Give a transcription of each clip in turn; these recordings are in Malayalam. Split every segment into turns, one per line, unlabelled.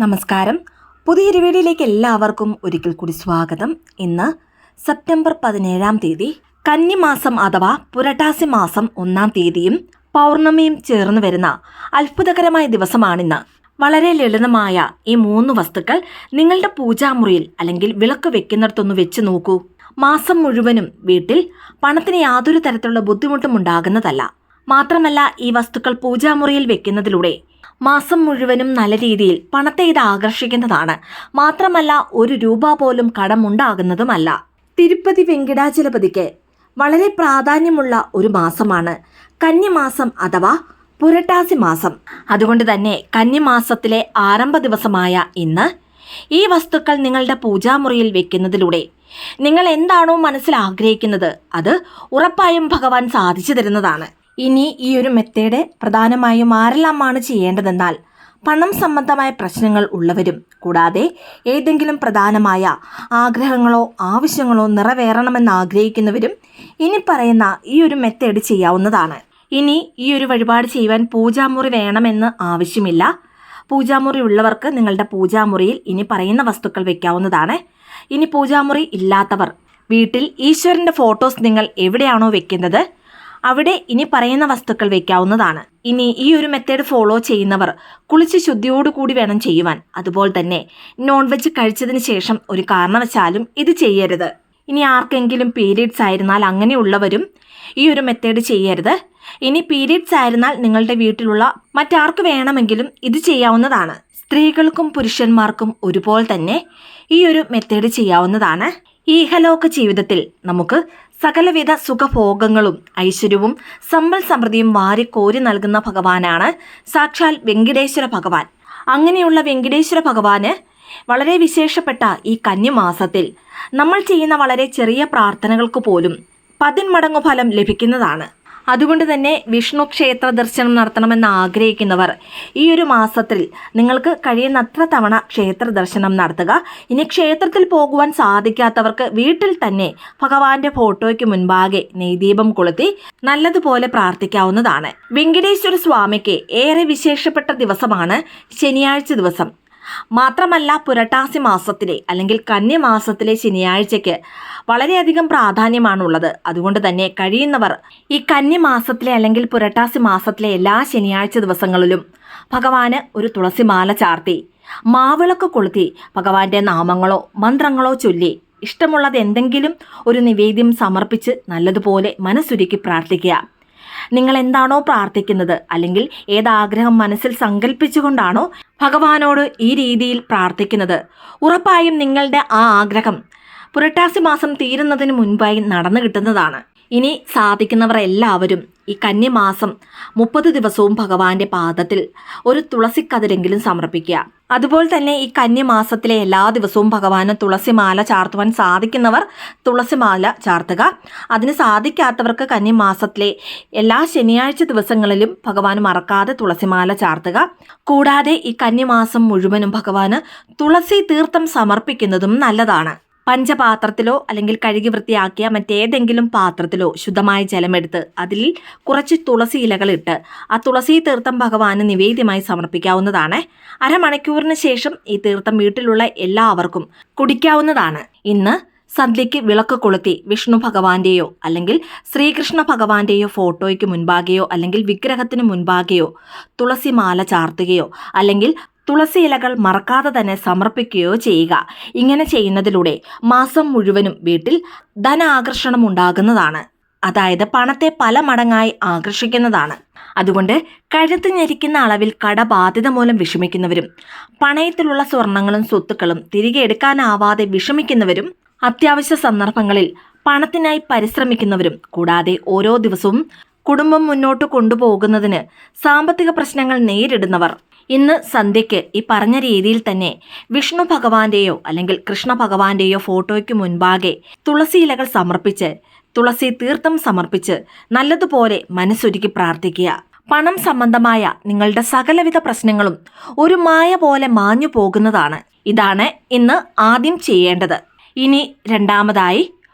നമസ്കാരം. പുതിയൊരു വീഡിയോയിലേക്ക് എല്ലാവർക്കും ഒരിക്കൽ കൂടി സ്വാഗതം. ഇന്ന് സെപ്റ്റംബർ 17-ാം തീയതി കന്നിമാസം അഥവാ പുരട്ടാസി മാസം 1-ാം തീയതിയും പൗർണമിയും ചേർന്ന് വരുന്ന അത്ഭുതകരമായ ദിവസമാണിന്ന്. വളരെ ലളിതമായ ഈ 3 വസ്തുക്കൾ നിങ്ങളുടെ പൂജാമുറിയിൽ അല്ലെങ്കിൽ വിളക്ക് വെക്കുന്നിടത്തൊന്ന് വെച്ച് നോക്കൂ. മാസം മുഴുവനും വീട്ടിൽ പണത്തിന് യാതൊരു തരത്തിലുള്ള ബുദ്ധിമുട്ടും ഉണ്ടാകുന്നതല്ല. മാത്രമല്ല, ഈ വസ്തുക്കൾ പൂജാമുറിയിൽ വെക്കുന്നതിലൂടെ മാസം മുഴുവനും നല്ല രീതിയിൽ പണത്തെ ഇത് ആകർഷിക്കുന്നതാണ്. മാത്രമല്ല, 1 രൂപ പോലും കടമുണ്ടാകുന്നതുമല്ല. തിരുപ്പതി വെങ്കിടാചലപതിക്ക് വളരെ പ്രാധാന്യമുള്ള ഒരു മാസമാണ് കന്നിമാസം അഥവാ പുരട്ടാസി മാസം. അതുകൊണ്ട് തന്നെ കന്നിമാസത്തിലെ ആരംഭ ദിവസമായ ഇന്ന് ഈ വസ്തുക്കൾ നിങ്ങളുടെ പൂജാമുറിയിൽ വെക്കുന്നതിലൂടെ നിങ്ങൾ എന്താണോ മനസ്സിൽ ആഗ്രഹിക്കുന്നത് അത് ഉറപ്പായും ഭഗവാൻ സാധിച്ചു തരുന്നതാണ്. ഇനി ഈ ഒരു മെത്തേഡ് പ്രധാനമായും ആരെല്ലാമാണ് ചെയ്യേണ്ടതെന്നാൽ പണം സംബന്ധമായ പ്രശ്നങ്ങൾ ഉള്ളവരും, കൂടാതെ ഏതെങ്കിലും പ്രധാനമായ ആഗ്രഹങ്ങളോ ആവശ്യങ്ങളോ നിറവേറണമെന്ന് ആഗ്രഹിക്കുന്നവരും ഇനി പറയുന്ന ഈ ഒരു മെത്തേഡ് ചെയ്യാവുന്നതാണ്. ഇനി ഈ ഒരു വഴിപാട് ചെയ്യുവാൻ പൂജാമുറി വേണമെന്ന് ആവശ്യമില്ല. പൂജാമുറി ഉള്ളവർക്ക് നിങ്ങളുടെ പൂജാമുറിയിൽ ഇനി പറയുന്ന വസ്തുക്കൾ വെക്കാവുന്നതാണ്. ഇനി പൂജാമുറി ഇല്ലാത്തവർ വീട്ടിൽ ഈശ്വരൻ്റെ ഫോട്ടോസ് നിങ്ങൾ എവിടെയാണോ വെക്കുന്നത് അവിടെ ഇനി പറയുന്ന വസ്തുക്കൾ വെക്കാവുന്നതാണ്. ഇനി ഈ ഒരു മെത്തേഡ് ഫോളോ ചെയ്യുന്നവർ കുളിച്ച് ശുദ്ധിയോടുകൂടി വേണം ചെയ്യുവാൻ. അതുപോലെ തന്നെ നോൺ വെജ് കഴിച്ചതിന് ശേഷം ഒരു കാരണവശാലും ഇത് ചെയ്യരുത്. ഇനി ആർക്കെങ്കിലും പീരീഡ്സ് ആയിരുന്നാൽ അങ്ങനെയുള്ളവരും ഈ ഒരു മെത്തേഡ് ചെയ്യരുത്. ഇനി പീരീഡ്സ് ആയിരുന്നാൽ നിങ്ങളുടെ വീട്ടിലുള്ള മറ്റാർക്ക് വേണമെങ്കിലും ഇത് ചെയ്യാവുന്നതാണ്. സ്ത്രീകൾക്കും പുരുഷന്മാർക്കും ഒരുപോലെ തന്നെ ഈ ഒരു മെത്തേഡ് ചെയ്യാവുന്നതാണ്. ഈ ഇഹലോക ജീവിതത്തിൽ നമുക്ക് സകലവിധ സുഖഭോഗങ്ങളും ഐശ്വര്യവും സമ്പൽ സമൃദ്ധിയും വാരിക്കോരി നൽകുന്ന ഭഗവാനാണ് സാക്ഷാൽ വെങ്കിടേശ്വര ഭഗവാൻ. അങ്ങനെയുള്ള വെങ്കിടേശ്വര ഭഗവാന് വളരെ വിശേഷപ്പെട്ട ഈ കന്നിമാസത്തിൽ നമ്മൾ ചെയ്യുന്ന വളരെ ചെറിയ പ്രാർത്ഥനകൾക്ക് പോലും 10 മടങ്ങ് ഫലം ലഭിക്കുന്നതാണ്. അതുകൊണ്ട് തന്നെ വിഷ്ണു ക്ഷേത്ര ദർശനം നടത്തണമെന്ന് ആഗ്രഹിക്കുന്നവർ ഈ ഒരു മാസത്തിൽ നിങ്ങൾക്ക് കഴിയുന്നത്ര തവണ ക്ഷേത്ര ദർശനം നടത്തുക. ഇനി ക്ഷേത്രത്തിൽ പോകുവാൻ സാധിക്കാത്തവർക്ക് വീട്ടിൽ തന്നെ ഭഗവാന്റെ ഫോട്ടോയ്ക്ക് മുൻപാകെ നെയ്ദീപം കൊളുത്തി നല്ലതുപോലെ പ്രാർത്ഥിക്കാവുന്നതാണ്. വെങ്കിടേശ്വര സ്വാമിക്ക് ഏറെ വിശേഷപ്പെട്ട ദിവസമാണ് ശനിയാഴ്ച ദിവസം. മാത്രമല്ല, പുരട്ടാസി മാസത്തിലെ അല്ലെങ്കിൽ കന്നിമാസത്തിലെ ശനിയാഴ്ചയ്ക്ക് വളരെയധികം പ്രാധാന്യമാണുള്ളത്. അതുകൊണ്ട് തന്നെ കഴിയുന്നവർ ഈ കന്നിമാസത്തിലെ അല്ലെങ്കിൽ പുരട്ടാസി മാസത്തിലെ എല്ലാ ശനിയാഴ്ച ദിവസങ്ങളിലും ഭഗവാന് ഒരു തുളസിമാല ചാർത്തി മാവിളക്ക് കൊളുത്തി ഭഗവാന്റെ നാമങ്ങളോ മന്ത്രങ്ങളോ ചൊല്ലി ഇഷ്ടമുള്ളത് എന്തെങ്കിലും ഒരു നിവേദ്യം സമർപ്പിച്ച് നല്ലതുപോലെ മനസ്സുരുക്കി പ്രാർത്ഥിക്കുക. നിങ്ങൾ എന്താണോ പ്രാർത്ഥിക്കുന്നത് അല്ലെങ്കിൽ ഏതാഗ്രഹം മനസ്സിൽ സങ്കല്പിച്ചുകൊണ്ടാണോ ഭഗവാനോട് ഈ രീതിയിൽ പ്രാർത്ഥിക്കുന്നത് ഉറപ്പായും നിങ്ങളുടെ ആ ആഗ്രഹം പുരട്ടാസി മാസം തീരുന്നതിന് മുൻപായി നടന്നു കിട്ടുന്നതാണ്. ഇനി സാധിക്കുന്നവർ എല്ലാവരും ഈ കന്നിമാസം 30 ദിവസവും ഭഗവാന്റെ പാദത്തിൽ ഒരു തുളസിക്കതിരെങ്കിലും സമർപ്പിക്കുക. അതുപോലെ തന്നെ ഈ കന്നിമാസത്തിലെ എല്ലാ ദിവസവും ഭഗവാന് തുളസിമാല ചാർത്തുവാൻ സാധിക്കുന്നവർ തുളസിമാല ചാർത്തുക. അതിന് സാധിക്കാത്തവർക്ക് കന്നിമാസത്തിലെ എല്ലാ ശനിയാഴ്ച ദിവസങ്ങളിലും ഭഗവാന് മറക്കാതെ തുളസിമാല ചാർത്തുക. കൂടാതെ ഈ കന്നിമാസം മുഴുവനും ഭഗവാന് തുളസി തീർത്ഥം സമർപ്പിക്കുന്നതും നല്ലതാണ്. പഞ്ചപാത്രത്തിലോ അല്ലെങ്കിൽ കഴുകി വൃത്തിയാക്കിയ മറ്റേതെങ്കിലും പാത്രത്തിലോ ശുദ്ധമായ ജലമെടുത്ത് അതിൽ കുറച്ച് തുളസി ഇലകൾ ഇട്ട് ആ തുളസി തീർത്ഥം ഭഗവാന് നിവേദ്യമായി സമർപ്പിക്കാവുന്നതാണ്. അരമണിക്കൂറിന് ശേഷം ഈ തീർത്ഥം വീട്ടിലുള്ള എല്ലാവർക്കും കുടിക്കാവുന്നതാണ്. ഇന്ന് സന്ധ്യയ്ക്ക് വിളക്ക് കൊളുത്തി വിഷ്ണു ഭഗവാന്റെയോ അല്ലെങ്കിൽ ശ്രീകൃഷ്ണ ഭഗവാന്റെയോ ഫോട്ടോയ്ക്ക് മുൻപാകെയോ അല്ലെങ്കിൽ വിഗ്രഹത്തിന് മുൻപാകെയോ തുളസി മാല ചാർത്തുകയോ അല്ലെങ്കിൽ തുളസി ഇലകൾ മറക്കാതെ തന്നെ സമർപ്പിക്കുകയോ ചെയ്യുക. ഇങ്ങനെ ചെയ്യുന്നതിലൂടെ മാസം മുഴുവനും വീട്ടിൽ ധനാകർഷണം ഉണ്ടാകുന്നതാണ്. അതായത് പണത്തെ പല മടങ്ങായി ആകർഷിക്കുന്നതാണ്. അതുകൊണ്ട് കഴുത്ത് ഞെരിക്കുന്ന അളവിൽ കടബാധ്യത മൂലം വിഷമിക്കുന്നവരും പണയത്തിലുള്ള സ്വർണങ്ങളും സ്വത്തുക്കളും തിരികെ എടുക്കാനാവാതെ വിഷമിക്കുന്നവരും അത്യാവശ്യ സന്ദർഭങ്ങളിൽ പണത്തിനായി പരിശ്രമിക്കുന്നവരും കൂടാതെ ഓരോ ദിവസവും കുടുംബം മുന്നോട്ട് കൊണ്ടുപോകുന്നതിന് സാമ്പത്തിക പ്രശ്നങ്ങൾ നേരിടുന്നവർ ഇന്ന് സന്ധ്യയ്ക്ക് ഈ പറഞ്ഞ രീതിയിൽ തന്നെ വിഷ്ണു ഭഗവാന്റെയോ അല്ലെങ്കിൽ കൃഷ്ണ ഭഗവാന്റെയോ ഫോട്ടോയ്ക്ക് മുൻപാകെ തുളസി ഇലകൾ സമർപ്പിച്ച് തുളസി തീർത്ഥം സമർപ്പിച്ച് നല്ലതുപോലെ മനസ്സൊരുക്കി പ്രാർത്ഥിക്കുക. പണം സംബന്ധമായ നിങ്ങളുടെ സകലവിധ പ്രശ്നങ്ങളും ഒരു മായ പോലെ മാഞ്ഞു പോകുന്നതാണ്. ഇതാണ് ഇന്ന് ആദ്യം ചെയ്യേണ്ടത്. ഇനി രണ്ടാമതായി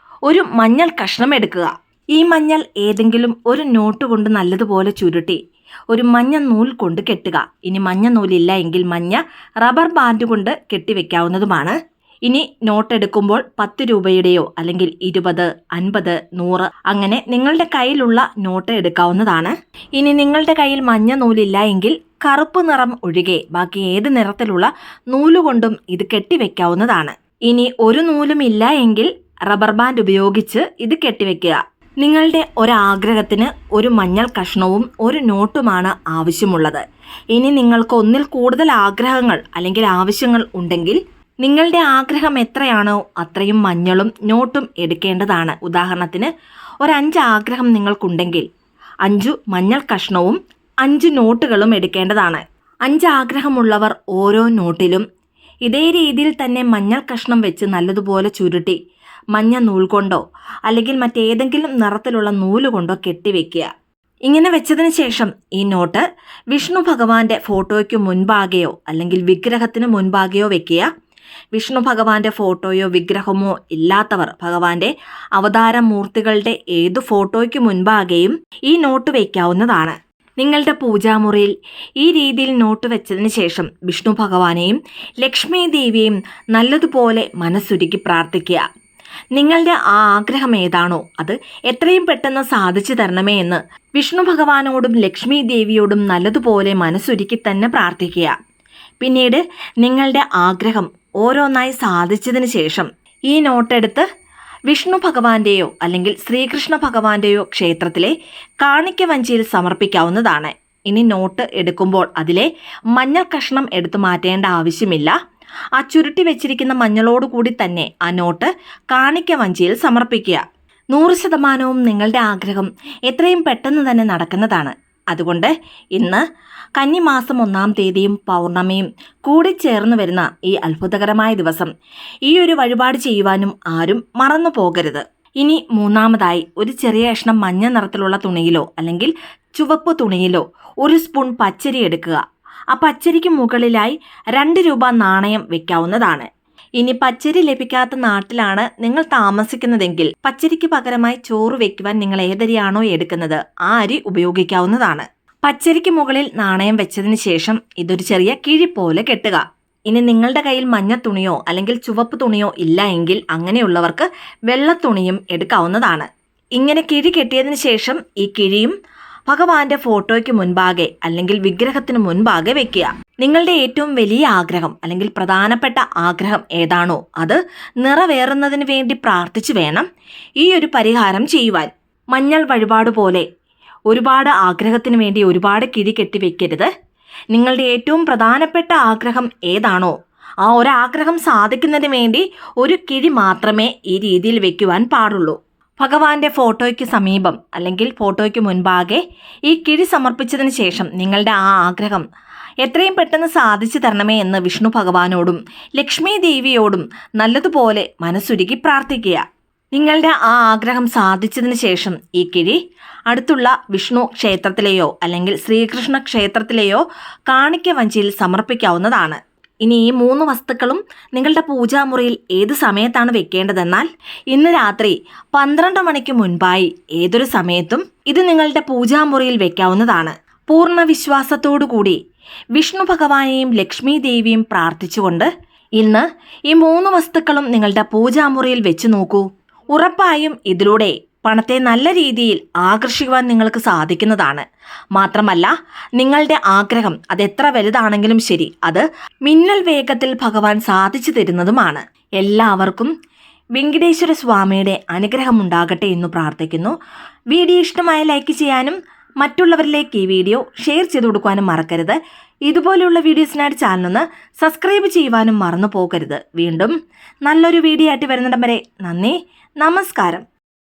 ഒരു മഞ്ഞൾ കഷ്ണം എടുക്കുക. ഈ മഞ്ഞൾ ഏതെങ്കിലും ഒരു നോട്ട് കൊണ്ട് നല്ലതുപോലെ ചുരുട്ടി ഒരു മഞ്ഞ നൂൽ കൊണ്ട് കെട്ടുക. ഇനി മഞ്ഞ നൂലില്ല എങ്കിൽ മഞ്ഞ റബ്ബർ ബാൻഡ് കൊണ്ട് കെട്ടിവെക്കാവുന്നതുമാണ്. ഇനി നോട്ട് എടുക്കുമ്പോൾ 10 രൂപയുടെയോ അല്ലെങ്കിൽ 20, 50, 100 അങ്ങനെ നിങ്ങളുടെ കയ്യിലുള്ള നോട്ട് എടുക്കാവുന്നതാണ്. ഇനി നിങ്ങളുടെ കയ്യിൽ മഞ്ഞ നൂലില്ല എങ്കിൽ കറുപ്പ് നിറം ഒഴികെ ബാക്കി ഏത് നിറത്തിലുള്ള നൂലുകൊണ്ടും ഇത് കെട്ടിവെക്കാവുന്നതാണ്. ഇനി ഒരു നൂലും ഇല്ല എങ്കിൽ റബ്ബർ ബാൻഡ് ഉപയോഗിച്ച് ഇത് കെട്ടിവെക്കുക. നിങ്ങളുടെ ഒരാഗ്രഹത്തിന് ഒരു മഞ്ഞൾ കഷ്ണവും ഒരു നോട്ടുമാണ് ആവശ്യമുള്ളത്. ഇനി നിങ്ങൾക്ക് ഒന്നിൽ കൂടുതൽ ആഗ്രഹങ്ങൾ അല്ലെങ്കിൽ ആവശ്യങ്ങൾ ഉണ്ടെങ്കിൽ നിങ്ങളുടെ ആഗ്രഹം എത്രയാണോ അത്രയും മഞ്ഞളും നോട്ടും എടുക്കേണ്ടതാണ്. ഉദാഹരണത്തിന് ഒരു 5 ആഗ്രഹം നിങ്ങൾക്കുണ്ടെങ്കിൽ 5 മഞ്ഞൾ കഷ്ണവും 5 നോട്ടുകളും എടുക്കേണ്ടതാണ്. 5 ആഗ്രഹമുള്ളവർ ഓരോ നോട്ടിലും ഇതേ രീതിയിൽ തന്നെ മഞ്ഞൾ കഷ്ണം വെച്ച് നല്ലതുപോലെ ചുരുട്ടി മഞ്ഞ നൂൽ കൊണ്ടോ അല്ലെങ്കിൽ മറ്റേതെങ്കിലും നിറത്തിലുള്ള നൂല് കൊണ്ടോ കെട്ടിവെക്കുക. ഇങ്ങനെ വെച്ചതിന് ശേഷം ഈ നോട്ട് വിഷ്ണു ഭഗവാന്റെ ഫോട്ടോയ്ക്ക് മുൻപാകെയോ അല്ലെങ്കിൽ വിഗ്രഹത്തിന് മുൻപാകെയോ വെക്കുക. വിഷ്ണു ഭഗവാന്റെ ഫോട്ടോയോ വിഗ്രഹമോ ഇല്ലാത്തവർ ഭഗവാന്റെ അവതാരമൂർത്തികളുടെ ഏതു ഫോട്ടോയ്ക്ക് മുൻപാകെയും ഈ നോട്ട് വയ്ക്കാവുന്നതാണ്. നിങ്ങളുടെ പൂജാമുറിയിൽ ഈ രീതിയിൽ നോട്ട് വെച്ചതിന് ശേഷം വിഷ്ണു ഭഗവാനെയും ലക്ഷ്മി ദേവിയെയും നല്ലതുപോലെ മനസ്സുരുക്കി പ്രാർത്ഥിക്കുക. നിങ്ങളുടെ ആ ആഗ്രഹം ഏതാണോ അത് എത്രയും പെട്ടെന്ന് സാധിച്ചു തരണമേ എന്ന് വിഷ്ണു ഭഗവാനോടും ലക്ഷ്മി ദേവിയോടും നല്ലതുപോലെ മനസ്സുരുക്കി തന്നെ പ്രാർത്ഥിക്കുക. പിന്നീട് നിങ്ങളുടെ ആഗ്രഹം ഓരോന്നായി സാധിച്ചതിന് ശേഷം ഈ നോട്ടെടുത്ത് വിഷ്ണു ഭഗവാന്റെയോ അല്ലെങ്കിൽ ശ്രീകൃഷ്ണ ഭഗവാന്റെയോ ക്ഷേത്രത്തിലെ കാണിക്ക വഞ്ചിയിൽ സമർപ്പിക്കാവുന്നതാണ്. ഇനി നോട്ട് എടുക്കുമ്പോൾ അതിലെ മഞ്ഞൾ കഷ്ണം എടുത്തു മാറ്റേണ്ട ആവശ്യമില്ല. ആ ചുരുട്ടി വെച്ചിരിക്കുന്ന മഞ്ഞളോട് കൂടി തന്നെ ആ നോട്ട് കാണിക്ക വഞ്ചിയിൽ സമർപ്പിക്കുക. 100% നിങ്ങളുടെ ആഗ്രഹം എത്രയും പെട്ടെന്ന് തന്നെ നടക്കുന്നതാണ്. അതുകൊണ്ട് ഇന്ന് കന്നിമാസം 1-ാം തീയതിയും പൗർണമിയും കൂടി ചേർന്ന് വരുന്ന ഈ അത്ഭുതകരമായ ദിവസം ഈ ഒരു വഴിപാട് ചെയ്യുവാനും ആരും മറന്നു പോകരുത്. ഇനി മൂന്നാമതായി ഒരു ചെറിയ കഷ്ണം മഞ്ഞ നിറത്തിലുള്ള തുണിയിലോ അല്ലെങ്കിൽ ചുവപ്പ് തുണിയിലോ 1 സ്പൂൺ പച്ചരി എടുക്കുക. ആ പച്ചരിക്ക് മുകളിലായി 2 രൂപ നാണയം വെക്കാവുന്നതാണ്. ഇനി പച്ചരി ലഭിക്കാത്ത നാട്ടിലാണ് നിങ്ങൾ താമസിക്കുന്നതെങ്കിൽ പച്ചരിക്ക് പകരമായി ചോറ് വെക്കുവാൻ നിങ്ങൾ ഏതരിയാണോ എടുക്കുന്നത് ആ അരി ഉപയോഗിക്കാവുന്നതാണ്. പച്ചരിക്ക് മുകളിൽ നാണയം വെച്ചതിന് ശേഷം ഇതൊരു ചെറിയ കിഴി പോലെ കെട്ടുക. ഇനി നിങ്ങളുടെ കയ്യിൽ മഞ്ഞ തുണിയോ അല്ലെങ്കിൽ ചുവപ്പ് തുണിയോ ഇല്ല എങ്കിൽ അങ്ങനെയുള്ളവർക്ക് വെള്ള തുണിയും എടുക്കാവുന്നതാണ്. ഇങ്ങനെ കിഴി കെട്ടിയതിന് ശേഷം ഈ കിഴിയും ഭഗവാന്റെ ഫോട്ടോയ്ക്ക് മുൻപാകെ അല്ലെങ്കിൽ വിഗ്രഹത്തിന് മുൻപാകെ വെക്കുക. നിങ്ങളുടെ ഏറ്റവും വലിയ ആഗ്രഹം അല്ലെങ്കിൽ പ്രധാനപ്പെട്ട ആഗ്രഹം ഏതാണോ അത് നിറവേറുന്നതിന് വേണ്ടി പ്രാർത്ഥിച്ചു വേണം ഈ ഒരു പരിഹാരം ചെയ്യുവാൻ. മഞ്ഞൾ വഴിപാട് പോലെ ഒരുപാട് ആഗ്രഹത്തിന് വേണ്ടി ഒരുപാട് കിഴി കെട്ടി വെക്കരുത്. നിങ്ങളുടെ ഏറ്റവും പ്രധാനപ്പെട്ട ആഗ്രഹം ഏതാണോ ആ ഒരാഗ്രഹം സാധിക്കുന്നതിന് വേണ്ടി ഒരു കിഴി മാത്രമേ ഈ രീതിയിൽ വെക്കുവാൻ പാടുള്ളൂ. ഭഗവാന്റെ ഫോട്ടോയ്ക്ക് സമീപം അല്ലെങ്കിൽ ഫോട്ടോയ്ക്ക് മുൻപാകെ ഈ കിഴി സമർപ്പിച്ചതിന് ശേഷം നിങ്ങളുടെ ആ ആഗ്രഹം എത്രയും പെട്ടെന്ന് സാധിച്ചു തരണമേ എന്ന് വിഷ്ണു ഭഗവാനോടും ലക്ഷ്മി ദേവിയോടും നല്ലതുപോലെ മനസ്സുരുക്കി പ്രാർത്ഥിക്കുക. നിങ്ങളുടെ ആ ആഗ്രഹം സാധിച്ചതിന് ശേഷം ഈ കിഴി അടുത്തുള്ള വിഷ്ണു ക്ഷേത്രത്തിലെയോ അല്ലെങ്കിൽ ശ്രീകൃഷ്ണ ക്ഷേത്രത്തിലെയോ കാണിക്ക വഞ്ചിയിൽ സമർപ്പിക്കാവുന്നതാണ്. ഇനി ഈ 3 വസ്തുക്കളും നിങ്ങളുടെ പൂജാമുറിയിൽ ഏത് സമയത്താണ് വെക്കേണ്ടതെന്നാൽ ഇന്ന് രാത്രി 12 മണിക്ക് മുൻപായി ഏതൊരു സമയത്തും ഇത് നിങ്ങളുടെ പൂജാമുറിയിൽ വെക്കാവുന്നതാണ്. പൂർണ്ണ വിശ്വാസത്തോടുകൂടി വിഷ്ണു ഭഗവാനെയും ലക്ഷ്മി ദേവിയും പ്രാർത്ഥിച്ചുകൊണ്ട് ഇന്ന് ഈ 3 വസ്തുക്കളും നിങ്ങളുടെ പൂജാമുറിയിൽ വെച്ച് നോക്കൂ. ഉറപ്പായും ഇതിലൂടെ പണത്തെ നല്ല രീതിയിൽ ആകർഷിക്കുവാൻ നിങ്ങൾക്ക് സാധിക്കുന്നതാണ്. മാത്രമല്ല നിങ്ങളുടെ ആഗ്രഹം അതെത്ര വലുതാണെങ്കിലും ശരി അത് മിന്നൽ വേഗത്തിൽ ഭഗവാൻ സാധിച്ചു തരുന്നതുമാണ്. എല്ലാവർക്കും വെങ്കടേശ്വര സ്വാമിയുടെ അനുഗ്രഹം ഉണ്ടാകട്ടെ എന്ന് പ്രാർത്ഥിക്കുന്നു. വീഡിയോ ഇഷ്ടമായ ലൈക്ക് ചെയ്യാനും മറ്റുള്ളവരിലേക്ക് ഈ വീഡിയോ ഷെയർ ചെയ്ത് കൊടുക്കാനും മറക്കരുത്. ഇതുപോലെയുള്ള വീഡിയോസിനായിട്ട് ചാനലൊന്ന് സബ്സ്ക്രൈബ് ചെയ്യുവാനും മറന്നു പോകരുത്. വീണ്ടും നല്ലൊരു വീഡിയോ ആയിട്ട് വരുന്നിടം വരെ നന്ദി, നമസ്കാരം.